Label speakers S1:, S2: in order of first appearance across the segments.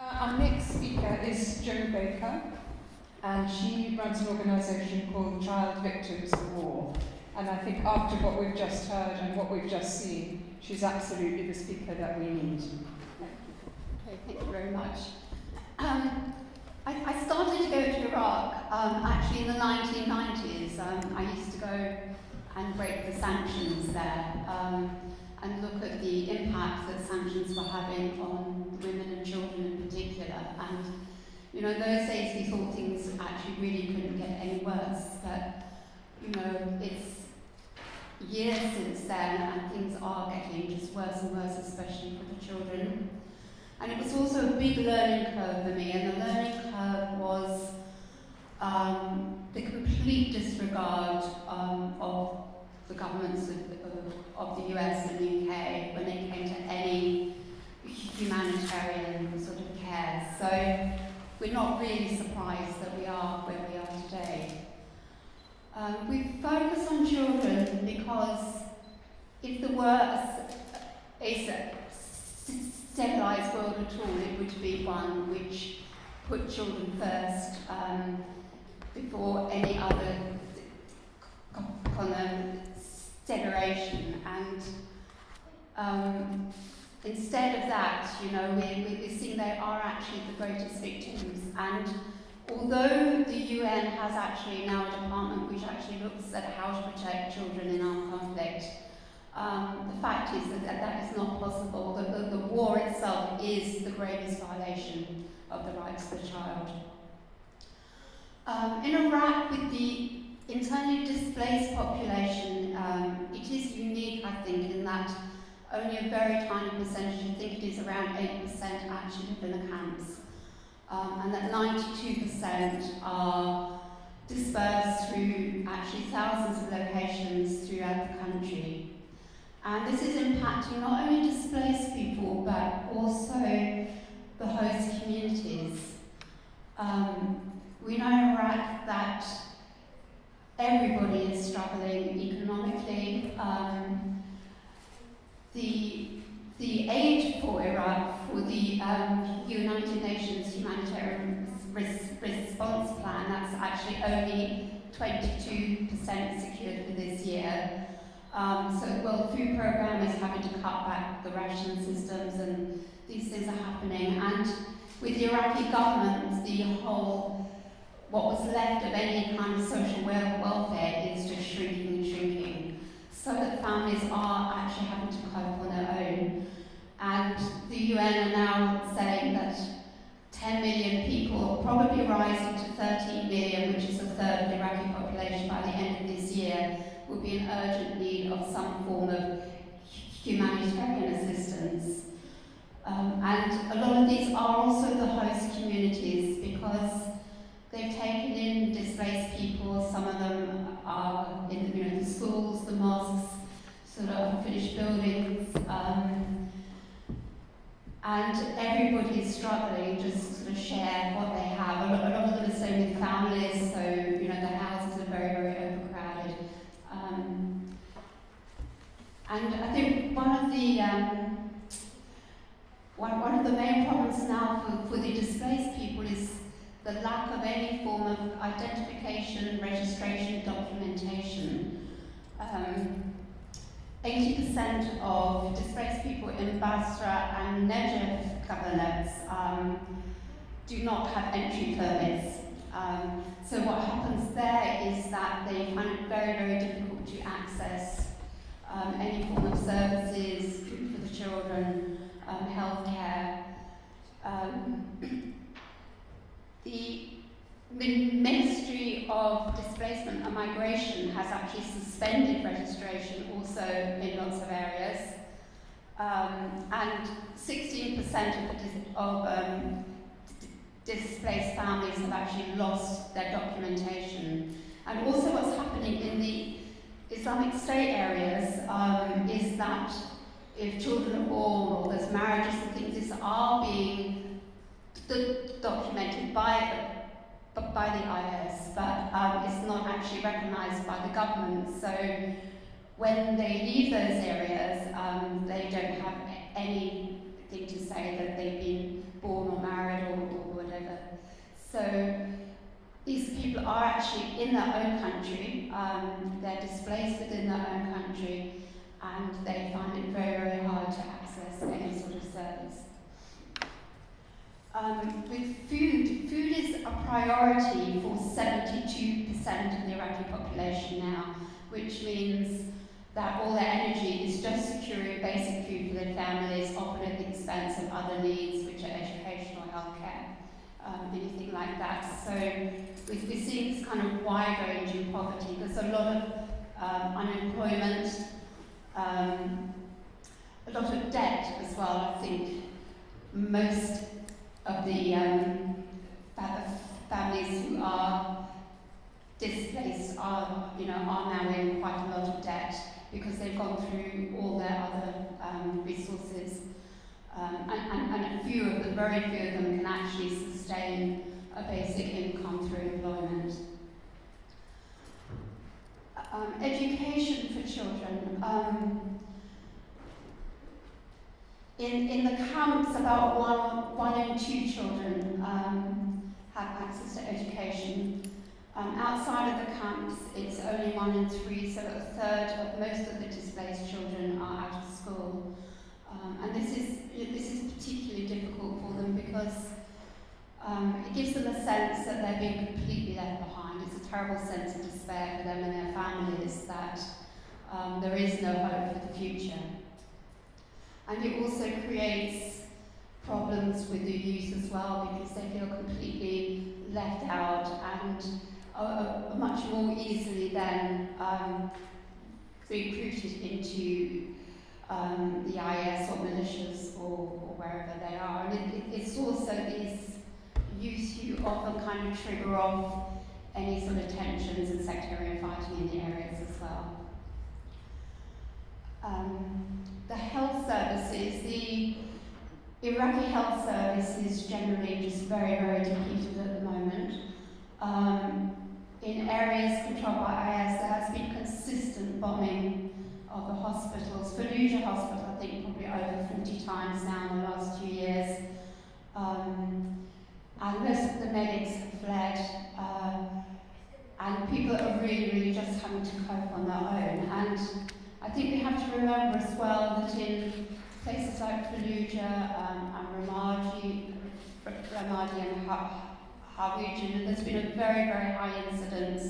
S1: Our next speaker is Jo Baker, and she runs an organisation called Child Victims of War. And I think after what we've just heard and what we've just seen, she's absolutely the speaker that we need.
S2: Okay, thank you very much. I started to go to Iraq actually in the 1990s. I used to go and break the sanctions there and look at the impact that sanctions were having on women and children in particular. And you know, in those days we thought things actually really couldn't get any worse. But you know, it's years since then, and things are getting just worse and worse, especially for the children. And it was also a big learning curve for me, and the learning curve was the complete disregard of the governments of the US and the UK when it came to any humanitarian sort of care. So we're not really surprised that we are where we are today. We focus on children because if there were a civilized world at all, it would be one which put children first before any other consideration. And instead of that, you know, we're seeing they are actually the greatest victims. And although the UN has actually now a department which actually looks at how to protect children in armed conflict, the fact is that is not possible. The war itself is the gravest violation of the rights of the child. In Iraq, with the internally displaced population, it is unique, I think, in that only a very tiny percentage, I think it is around 8%, actually live in the camps. And that 92% are dispersed through actually thousands of locations throughout the country. And this is impacting not only displaced people, but also the host communities. We know in Iraq that everybody is struggling economically. The aid for Iraq, for the United Nations Humanitarian Response Plan, that's actually only 22% secured for this year. So the World Food Programme is having to cut back the ration systems, and these things are happening. And with the Iraqi government, the whole, what was left of any kind of social welfare is just shrinking and shrinking. So that families are actually having to cope on their own. And the UN are now saying that 10 million people, probably rising to 13 million, which is a third of the Iraqi population by the end of this year, will be in urgent need of some form of humanitarian assistance. And a lot of these are also the host communities because they've taken in displaced people. Some of them are in the schools, the mosques, sort of unfinished buildings, and everybody is struggling just to sort of share what they have. A lot of them are staying with families, so you know the houses are very, very overcrowded. And I think one of the main problems now for the displaced people is the lack of any form of identification, registration, documentation. 80% of displaced people in Basra and Najaf governorates do not have entry permits. So what happens there is that they find it very, very difficult to access any form of services, food for the children, healthcare. The Ministry of Displacement and Migration has actually suspended registration also in lots of areas. And 16% of displaced families have actually lost their documentation. And also what's happening in the Islamic State areas is that if children are born or there's marriages and things, these are being documented by the IS, but it's not actually recognised by the government. So when they leave those areas, they don't have anything to say that they've been born or married So these people are actually in their own country, they're displaced within their own country, and they find it very, very hard to access any sort of service. With food is a priority for 72% of the Iraqi population now, which means that all their energy is just securing basic food for their families, often at the expense of other needs, which are education or healthcare, anything like that. So we're seeing this kind of wide-ranging poverty. There's a lot of unemployment, a lot of debt as well. I think most of the families who are displaced are now in quite a lot of debt because they've gone through all their other resources, and very few of them can actually sustain a basic income through employment. Education for children. In the camps, about one in two children have access to education. Outside of the camps, it's only 1 in 3, so a third of most of the displaced children are out of school. And this is particularly difficult for them because it gives them a sense that they're being completely left behind. It's a terrible sense of despair for them and their families that there is no hope for the future. And it also creates problems with the youth as well because they feel completely left out and are much more easily then recruited into the IS or militias or wherever they are. And it's also these youth who often kind of trigger off any sort of tensions and sectarian fighting in the areas as well. The health services, the Iraqi health service is generally just very, very depleted at the moment. In areas controlled by IS, there has been consistent bombing of the hospitals. Fallujah Hospital, I think, probably over 40 times now in the last 2 years. And most of the medics have fled. And people are really, really just having to cope on their own. And I think we have to remember as well that in places like Fallujah and Ramadi and Hawija, there's been a very, very high incidence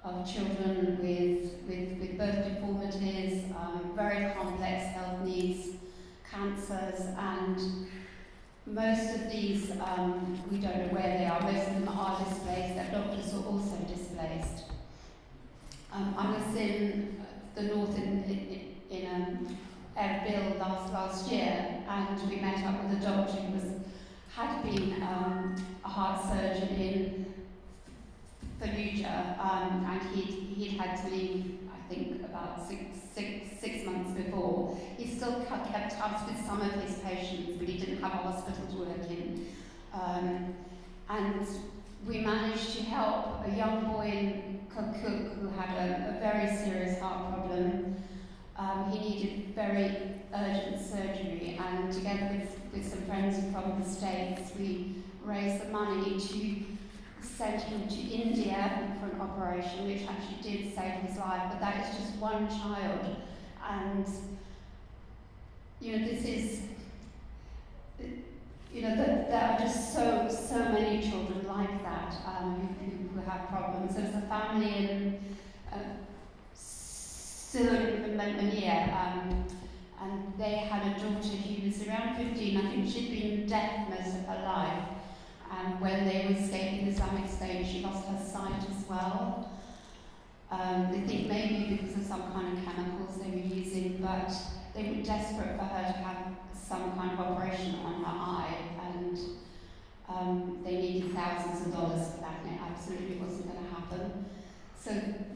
S2: of children with birth deformities, very complex health needs, cancers, and most of these, we don't know where they are. Most of them are displaced. Their doctors are also displaced. I was in the north in Erbil last year, and we met up with a doctor who had been a heart surgeon in Fallujah, and he'd had to leave, I think, about six months before. He still kept tabs with some of his patients, but he didn't have a hospital to work in. And we managed to help a young boy in Kirkuk who had a very serious heart problem. He needed very urgent surgery, and together with some friends from the States, we raised the money to send him to India for an operation, which actually did save his life, but that is just one child. And, this is, there are just so many children like that who have problems. There's a family in and they had a daughter who was around 15. I think she'd been deaf most of her life. And when they were escaping Islamic State, she lost her sight as well. They think maybe because of some kind of chemicals they were using, but they were desperate for her to have some kind of operation on her eye, and they needed thousands of dollars for that, and it absolutely wasn't going to happen. So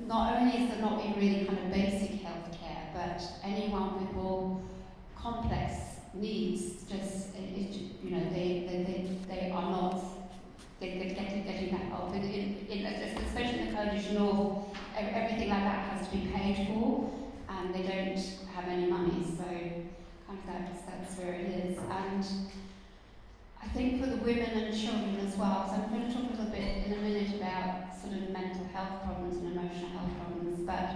S2: not only is there not being really kind of basic health care, but anyone with more complex needs, just they are not getting that help. Especially in the Kurdish North, everything like that has to be paid for, and they don't have any money. So kind of that's where it is. And I think for the women and children as well, so I'm going to talk a little bit in a minute about sort of mental health problems and emotional health problems, but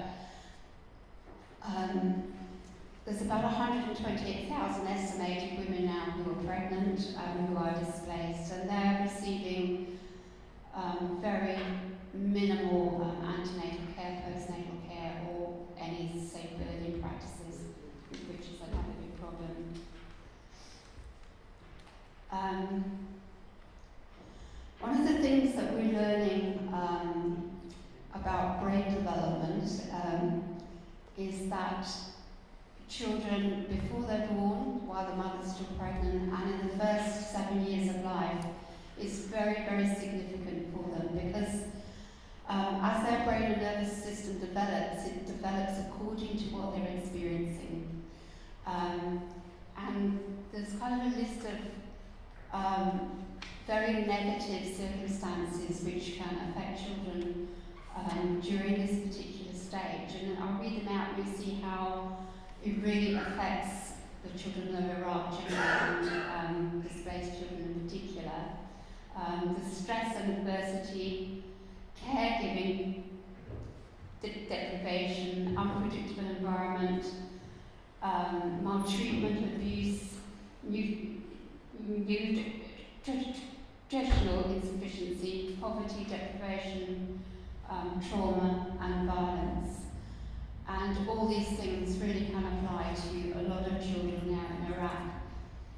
S2: there's about 128,000 estimated women now who are pregnant, who are displaced, and they're receiving very minimal antenatal care, postnatal care, or any safe birthing practices, which is another big problem. One of the things that we're learning about brain development is that children, before they're born, while the mother's still pregnant, and in the first 7 years of life, is very, very significant for them, because as their brain and nervous system develops, it develops according to what they're experiencing. And there's kind of a list of very negative circumstances which can affect children during this particular stage. And I'll read them out and you'll see how it really affects the children of Iraq generally, and displaced children in particular. The stress and adversity, caregiving, deprivation, unpredictable environment, maltreatment, abuse, nutritional insufficiency, poverty, deprivation, trauma and violence. And all these things really can apply to a lot of children now in Iraq.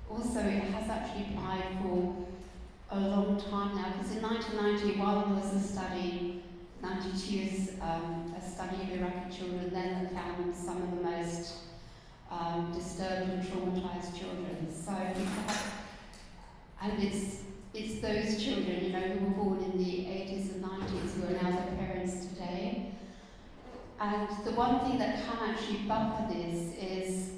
S2: Also, it has actually applied for a long time now, because in 1991 there was a study, 92 a study of Iraqi children then that found some of the most disturbed and traumatized children. So, and it's those children, you know, who were born in the 80s and 90s who are now their parents today. And the one thing that can actually buffer this is,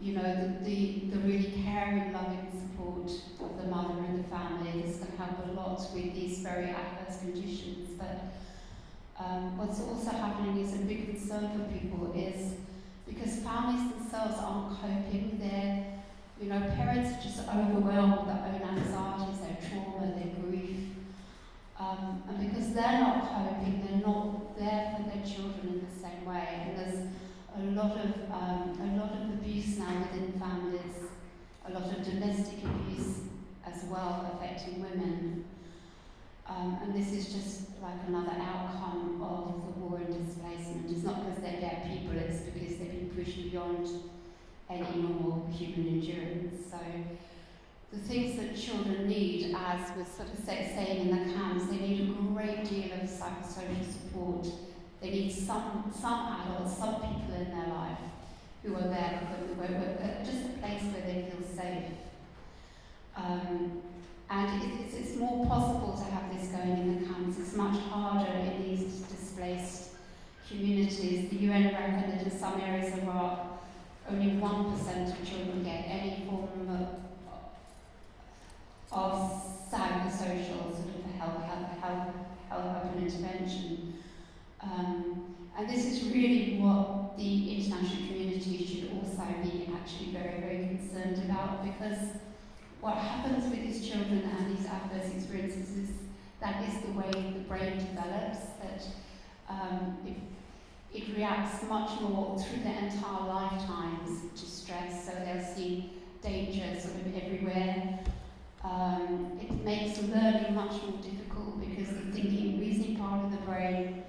S2: you know, the really caring, loving support of the mother and the family. This can help a lot with these very adverse conditions. But what's also happening is a big concern for people is because families themselves aren't coping. They're, you know, parents are just overwhelmed with their own anxieties, their trauma, their grief. And because they're not coping, they're not there for their children in the same way. And there's a lot of abuse now within families, a lot of domestic abuse as well affecting women. And this is just like another outcome of the war and displacement. It's not because they're bad people, it's because they've been pushed beyond any normal human endurance. So the things that children need, as was sort of saying in the camps, they need a great deal of psychosocial support. They need some adults, some people in their life who are there, just a place where they feel safe. And it's more possible to have this going in the camps. It's much harder in these displaced communities. The UN reckon that in some areas of Iraq, only 1% of children get any form of psychosocial sort of help and intervention. And this is really what the international community should also be actually very, very concerned about, because what happens with these children and these adverse experiences is that is the way the brain develops, that it reacts much more through their entire lifetimes to stress, so they'll see danger sort of everywhere. It makes learning much more difficult because the thinking, reasoning part of the brain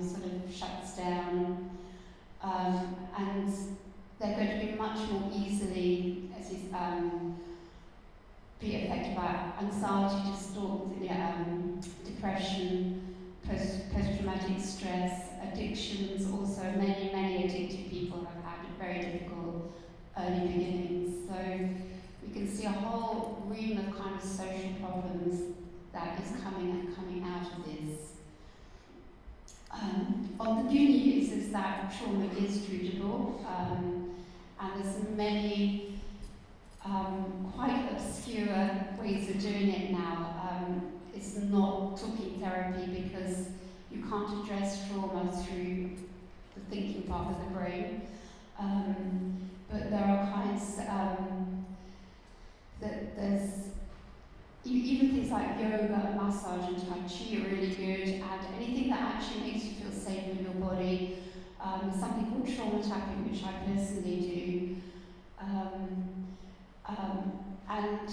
S2: sort of shuts down, and they're going to be much more easily be affected by anxiety, depression, post-traumatic stress, addictions. Also, many addicted people have had very difficult early beginnings. So we can see a whole ream of kind of social problems that is coming out of this. Well, the good news is that trauma is treatable, and there's many quite obscure ways of doing it now. It's not talking therapy because you can't address trauma through the thinking part of the brain. But there are kinds that massage and Tai Chi are really good, and anything that actually makes you feel safe in your body. Something called trauma tapping, which I personally do. And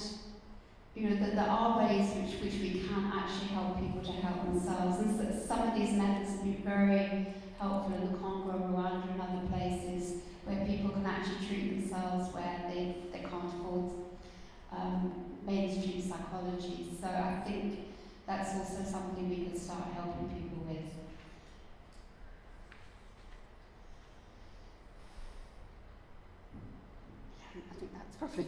S2: you know, there are ways which we can actually help people to help themselves. And so some of these methods have been very helpful in the Congo, Rwanda and other places where people can actually treat themselves where they can't afford mainstream psychology. So I think that's also something we could start helping people with. I think that's probably